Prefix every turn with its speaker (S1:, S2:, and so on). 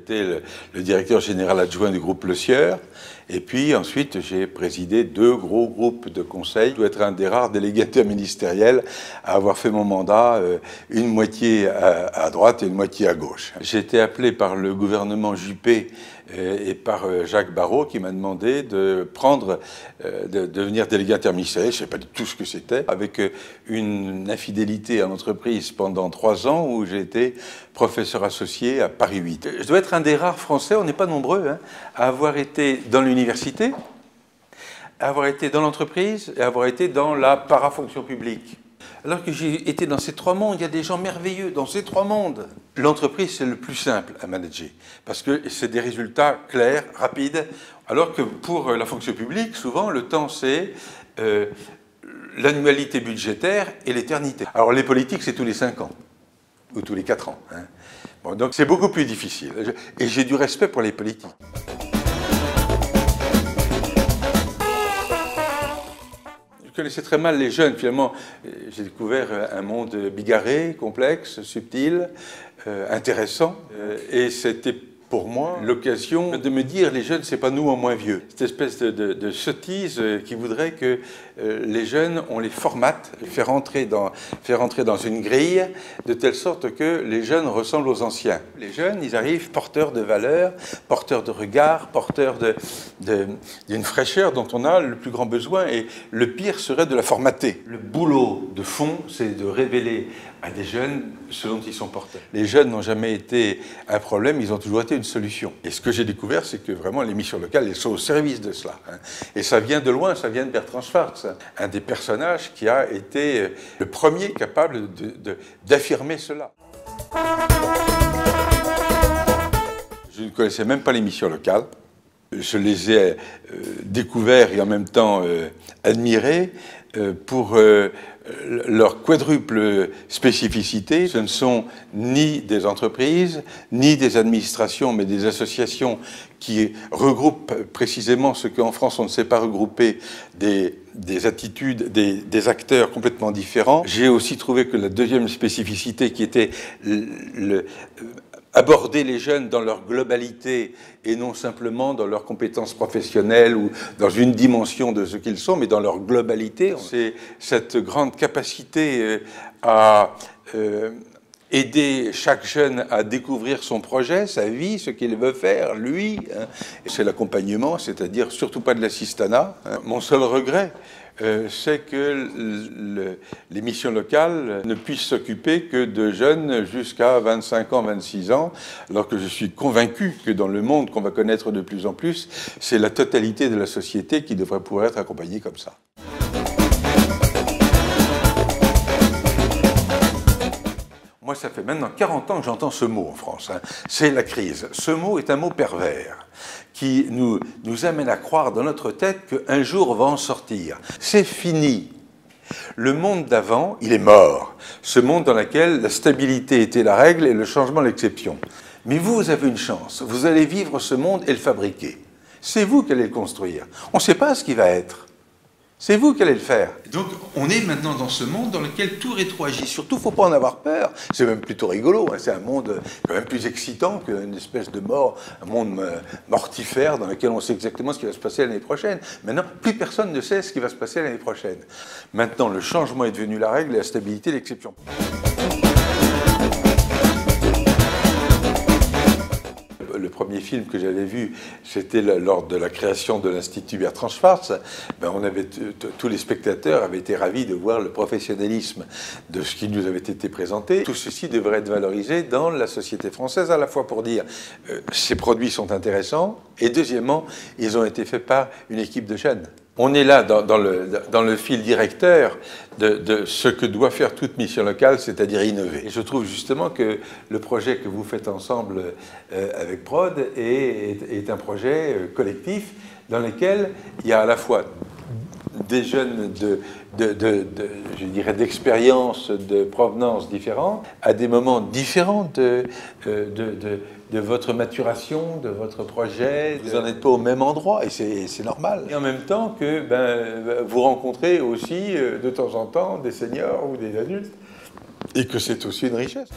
S1: été le directeur général adjoint du groupe Le Sieur. Et puis ensuite, j'ai présidé 2 gros groupes de conseil. Je dois être un des rares délégués interministériels à avoir fait mon mandat, une moitié à droite et une moitié à gauche. J'ai été appelé par le gouvernement Juppé et par Jacques Barrot qui m'a demandé de devenir délégué interministériel. Je ne savais pas du tout ce que c'était. Avec une infidélité à l'entreprise pendant 3 ans où j'ai été professeur associé à Paris 8. Je dois être un des rares Français, on n'est pas nombreux, hein, à avoir été dans l'université, à avoir été dans l'entreprise et à avoir été dans la parafonction publique. Alors que j'ai été dans ces 3 mondes, il y a des gens merveilleux dans ces 3 mondes. L'entreprise, c'est le plus simple à manager, parce que c'est des résultats clairs, rapides, alors que pour la fonction publique, souvent, le temps, c'est l'annualité budgétaire et l'éternité. Alors les politiques, c'est tous les 5 ans, ou tous les 4 ans. Hein. Bon, donc c'est beaucoup plus difficile, et j'ai du respect pour les politiques. Je connaissais très mal les jeunes, finalement. J'ai découvert un monde bigarré, complexe, subtil, intéressant. Et c'était pour moi l'occasion de me dire, les jeunes, c'est pas nous en moins vieux. Cette espèce de sottise qui voudrait que les jeunes, on les formate, les fait rentrer dans une grille, de telle sorte que les jeunes ressemblent aux anciens. Les jeunes, ils arrivent porteurs de valeurs, porteurs de regards, porteurs d'une fraîcheur dont on a le plus grand besoin, et le pire serait de la formater. Le boulot de fond, c'est de révéler à des jeunes ce dont ils sont porteurs. Les jeunes n'ont jamais été un problème, ils ont toujours été une solution. Et ce que j'ai découvert, c'est que vraiment les missions locales, elles sont au service de cela. Hein. Et ça vient de loin, ça vient de Bertrand Schwartz, hein, un des personnages qui a été le premier capable d'affirmer cela. Je ne connaissais même pas les missions locales. Je les ai découvertes et en même temps admirées pour leur quadruple spécificité. Ce ne sont ni des entreprises, ni des administrations, mais des associations qui regroupent précisément ce qu'en France on ne sait pas regrouper, des attitudes, des acteurs complètement différents. J'ai aussi trouvé que la deuxième spécificité qui était aborder les jeunes dans leur globalité et non simplement dans leurs compétences professionnelles ou dans une dimension de ce qu'ils sont, mais dans leur globalité. C'est cette grande capacité à aider chaque jeune à découvrir son projet, sa vie, ce qu'il veut faire, lui. Hein. C'est l'accompagnement, c'est-à-dire surtout pas de l'assistanat. Hein. Mon seul regret, c'est que les missions locales ne puissent s'occuper que de jeunes jusqu'à 25 ans, 26 ans, alors que je suis convaincu que dans le monde qu'on va connaître de plus en plus, c'est la totalité de la société qui devrait pouvoir être accompagnée comme ça. Moi, ça fait maintenant 40 ans que j'entends ce mot en France, hein. C'est la crise. Ce mot est un mot pervers qui nous amène à croire dans notre tête qu'un jour on va en sortir. C'est fini. Le monde d'avant, il est mort. Ce monde dans lequel la stabilité était la règle et le changement l'exception. Mais vous, vous avez une chance. Vous allez vivre ce monde et le fabriquer. C'est vous qui allez le construire. On ne sait pas ce qui va être. C'est vous qui allez le faire. Donc, on est maintenant dans ce monde dans lequel tout rétroagit. Surtout, il ne faut pas en avoir peur. C'est même plutôt rigolo. Hein. C'est un monde quand même plus excitant qu'une espèce de mort, un monde mortifère dans lequel on sait exactement ce qui va se passer l'année prochaine. Maintenant, plus personne ne sait ce qui va se passer l'année prochaine. Maintenant, le changement est devenu la règle et la stabilité l'exception. Le premier film que j'avais vu, c'était lors de la création de l'Institut Bertrand Schwartz. Tous les spectateurs avaient été ravis de voir le professionnalisme de ce qui nous avait été présenté. Tout ceci devrait être valorisé dans la société française, à la fois pour dire ces produits sont intéressants, et deuxièmement, ils ont été faits par une équipe de jeunes. On est là dans le fil directeur de ce que doit faire toute mission locale, c'est-à-dire innover. Et je trouve justement que le projet que vous faites ensemble avec Prod est un projet collectif dans lequel il y a à la fois des jeunes je dirais d'expériences, de provenance différentes, à des moments différents de votre maturation, de votre projet. Vous n'en êtes pas au même endroit et c'est normal. Et en même temps que vous rencontrez aussi de temps en temps des seniors ou des adultes et que c'est aussi une richesse.